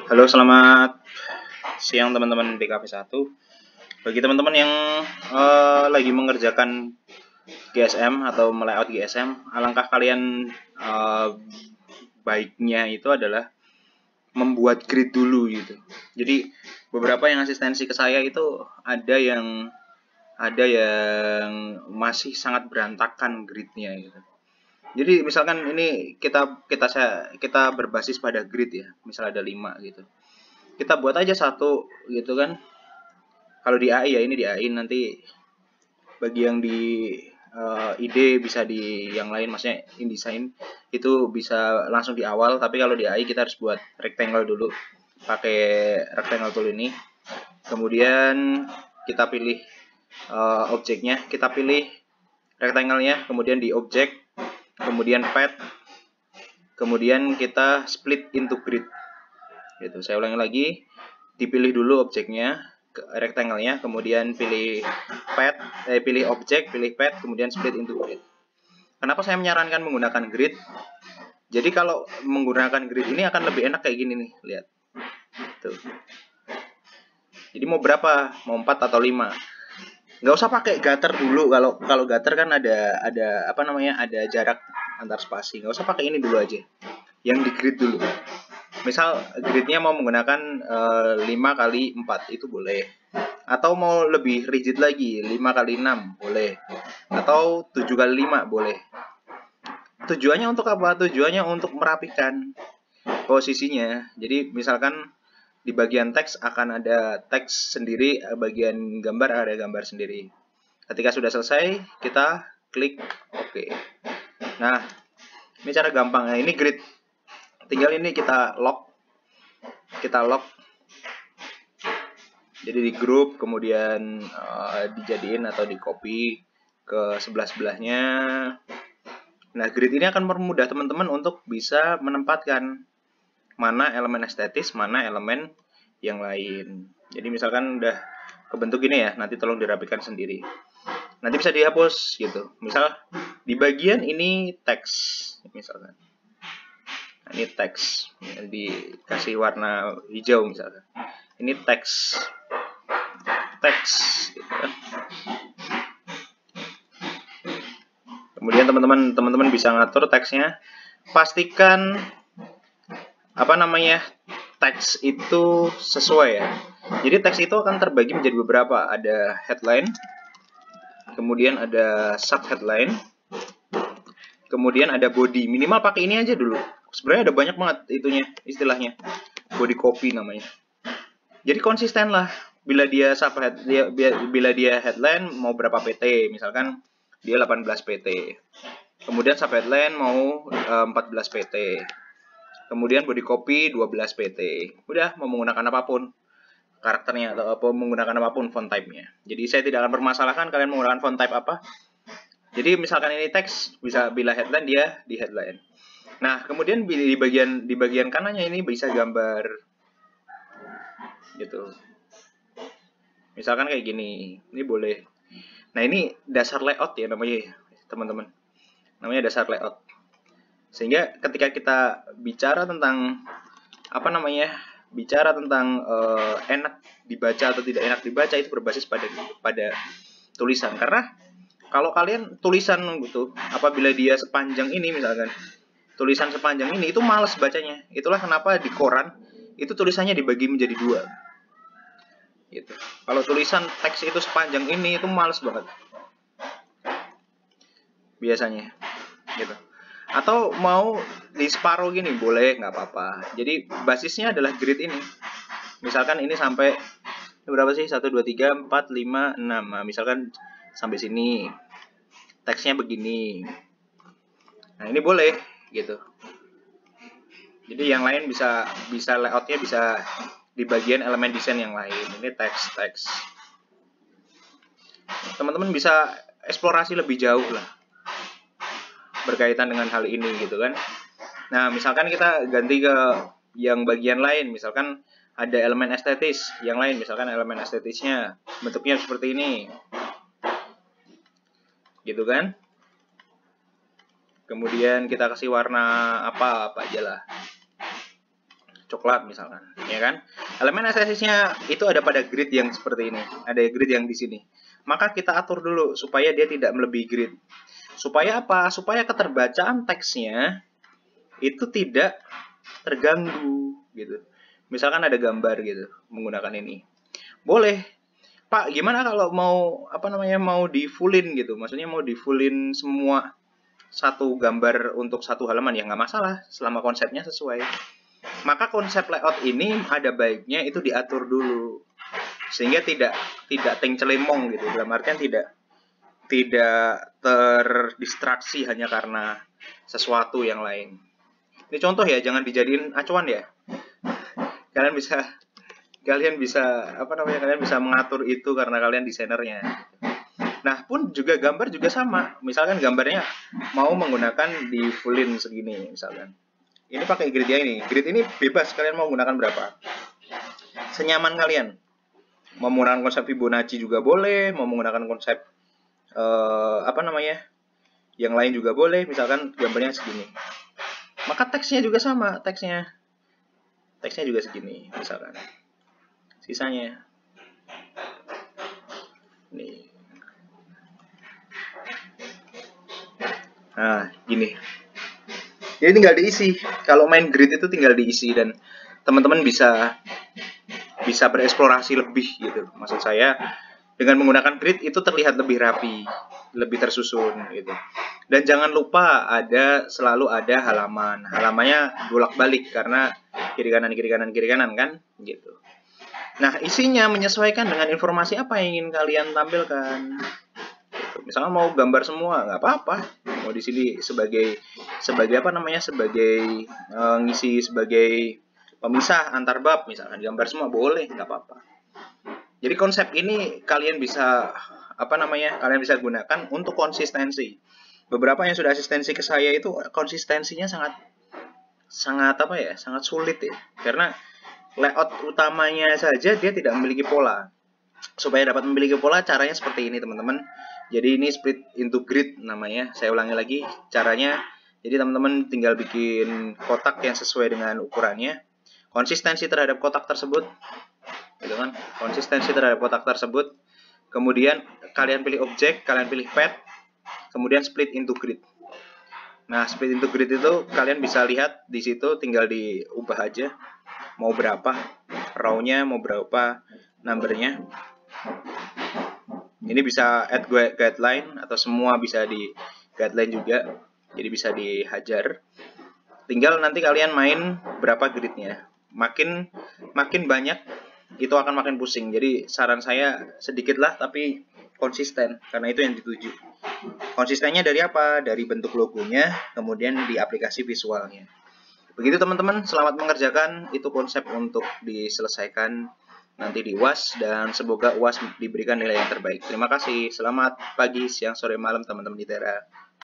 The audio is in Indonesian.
Halo, selamat siang teman-teman BKP1. Bagi teman-teman yang lagi mengerjakan GSM atau melayout GSM, alangkah kalian baiknya itu adalah membuat grid dulu gitu. Jadi beberapa yang asistensi ke saya itu ada yang masih sangat berantakan gridnya gitu. Jadi misalkan ini kita berbasis pada grid ya, misal ada 5 gitu. Kita buat aja satu gitu kan. Kalau di AI ya, ini di AI, nanti bagi yang di ide bisa di yang lain, maksudnya InDesign itu bisa langsung di awal, tapi kalau di AI kita harus buat rectangle dulu pakai rectangle tool ini. Kemudian kita pilih objeknya, kita pilih rectangle-nya, kemudian di object, kemudian path, kemudian kita split into grid gitu. Saya ulangi lagi, dipilih dulu objeknya, rectangle-nya, kemudian pilih path, pilih objek, pilih path, kemudian split into grid. Kenapa saya menyarankan menggunakan grid? Jadi kalau menggunakan grid ini akan lebih enak kayak gini nih, lihat. Tuh. Jadi mau berapa? Mau 4 atau 5? Nggak usah pakai gutter dulu. Kalau gutter kan ada apa namanya? Ada jarak antar spasi. Nggak usah pakai ini dulu aja. Yang di grid dulu. Misal gridnya mau menggunakan 5 kali 4 itu boleh. Atau mau lebih rigid lagi, 5 kali 6 boleh. Atau 7 kali 5 boleh. Tujuannya untuk apa? Tujuannya untuk merapikan posisinya. Jadi misalkan di bagian teks akan ada teks sendiri, bagian gambar ada gambar sendiri. Ketika sudah selesai, kita klik OK. Nah, ini cara gampangnya. Ini grid. Tinggal ini kita lock. Jadi di grup, kemudian dijadiin atau di copy ke sebelah-sebelahnya. Nah, grid ini akan mempermudah teman-teman untuk bisa menempatkan mana elemen estetis, mana elemen yang lain. Jadi misalkan udah kebentuk gini ya, nanti tolong dirapikan sendiri. Nanti bisa dihapus gitu. Misal di bagian ini teks, misalkan. Nah, ini teks, dikasih warna hijau misalkan. Ini teks gitu kan. Kemudian teman-teman bisa ngatur teksnya. Pastikan teks itu sesuai ya. Jadi teks itu akan terbagi menjadi beberapa. Ada headline, kemudian ada sub headline, kemudian ada body. Minimal pakai ini aja dulu. Sebenarnya ada banyak banget itunya, istilahnya. Body copy namanya. Jadi konsisten lah. Bila dia headline mau berapa PT, misalkan dia 18 PT. Kemudian sub headline mau 14 PT. Kemudian body copy 12 PT. Udah, mau menggunakan apapun karakternya atau menggunakan apapun font type-nya. Jadi saya tidak akan permasalahkan kalian menggunakan font type apa. Jadi misalkan ini teks, bisa bila headline dia di headline. Nah, kemudian di bagian kanannya ini bisa gambar gitu. Misalkan kayak gini. Ini boleh. Nah, ini dasar layout ya namanya, teman-teman. Namanya dasar layout. Sehingga ketika kita bicara tentang enak dibaca atau tidak enak dibaca, itu berbasis pada tulisan. Karena kalau kalian tulisan gitu, apabila dia sepanjang ini misalkan, tulisan sepanjang ini itu males bacanya. Itulah kenapa di koran itu tulisannya dibagi menjadi 2. Gitu. Kalau tulisan teks itu sepanjang ini itu males banget. Biasanya. Gitu. Atau mau di separuh gini boleh, nggak apa-apa. Jadi basisnya adalah grid ini. Misalkan ini sampai berapa sih? 1, 2, 3, 4, 5, 6. Nah, misalkan sampai sini. Teksnya begini. Nah, ini boleh gitu. Jadi yang lain bisa layoutnya bisa di bagian elemen desain yang lain. Ini teks. Teman-teman bisa eksplorasi lebih jauh lah berkaitan dengan hal ini gitu kan. Nah, misalkan kita ganti ke yang bagian lain, misalkan ada elemen estetis yang lain, misalkan elemen estetisnya bentuknya seperti ini. Gitu kan? Kemudian kita kasih warna apa aja lah. coklat misalkan, ya kan? Elemen esensinya itu ada pada grid yang seperti ini, ada grid yang di sini. Maka kita atur dulu supaya dia tidak melebihi grid. Supaya apa? Supaya keterbacaan teksnya itu tidak terganggu gitu. Misalkan ada gambar gitu menggunakan ini. Boleh, Pak, gimana kalau mau mau di fullin gitu? Maksudnya mau di fullin semua satu gambar untuk satu halaman, ya nggak masalah selama konsepnya sesuai. Maka konsep layout ini ada baiknya itu diatur dulu sehingga tidak tengcelemong gitu, dalam artian tidak terdistraksi hanya karena sesuatu yang lain. Ini contoh ya, jangan dijadiin acuan ya. Kalian bisa kalian bisa mengatur itu karena kalian desainernya. Nah, pun juga gambar juga sama. Misalkan gambarnya mau menggunakan di fullin segini misalkan. Ini pakai grid ya ini. Grid ini bebas kalian mau gunakan berapa. Senyaman kalian. Mau menggunakan konsep Fibonacci juga boleh, mau menggunakan konsep yang lain juga boleh, misalkan gambarnya segini. Maka teksnya juga sama, teksnya juga segini misalkan. Sisanya nih. Nah, gini. Jadi tinggal diisi. Kalau main grid itu tinggal diisi dan teman-teman bisa bereksplorasi lebih gitu. Maksud saya dengan menggunakan grid itu terlihat lebih rapi, lebih tersusun gitu. Dan jangan lupa selalu ada halaman. Halamannya bolak-balik karena kiri kanan kan gitu. Nah, isinya menyesuaikan dengan informasi apa yang ingin kalian tampilkan. Gitu. Misalnya mau gambar semua nggak apa-apa. Mau di sini sebagai ngisi sebagai pemisah antar bab, misalkan gambar semua boleh, nggak apa-apa. Jadi konsep ini kalian bisa gunakan untuk konsistensi. Beberapa yang sudah asistensi ke saya itu konsistensinya sangat sulit ya, karena layout utamanya saja dia tidak memiliki pola. Supaya dapat memiliki pola, caranya seperti ini teman-teman. Jadi ini split into grid namanya. Saya ulangi lagi caranya. Jadi teman-teman tinggal bikin kotak yang sesuai dengan ukurannya. Konsistensi terhadap kotak tersebut, gitu kan? Konsistensi terhadap kotak tersebut. Kemudian kalian pilih objek, kalian pilih pad, kemudian split into grid. Nah, split into grid itu kalian bisa lihat di situ, tinggal diubah aja. Mau berapa row-nya, mau berapa number-nya. Ini bisa add guideline atau semua bisa di guideline juga. Jadi bisa dihajar. Tinggal nanti kalian main berapa gridnya. Makin banyak itu akan makin pusing. Jadi saran saya sedikit lah tapi konsisten karena itu yang dituju. Konsistennya dari apa? Dari bentuk logonya, kemudian di aplikasi visualnya. Begitu teman-teman, selamat mengerjakan. Itu konsep untuk diselesaikan nanti di UAS dan semoga UAS diberikan nilai yang terbaik. Terima kasih. Selamat pagi, siang, sore, malam teman-teman di Tera.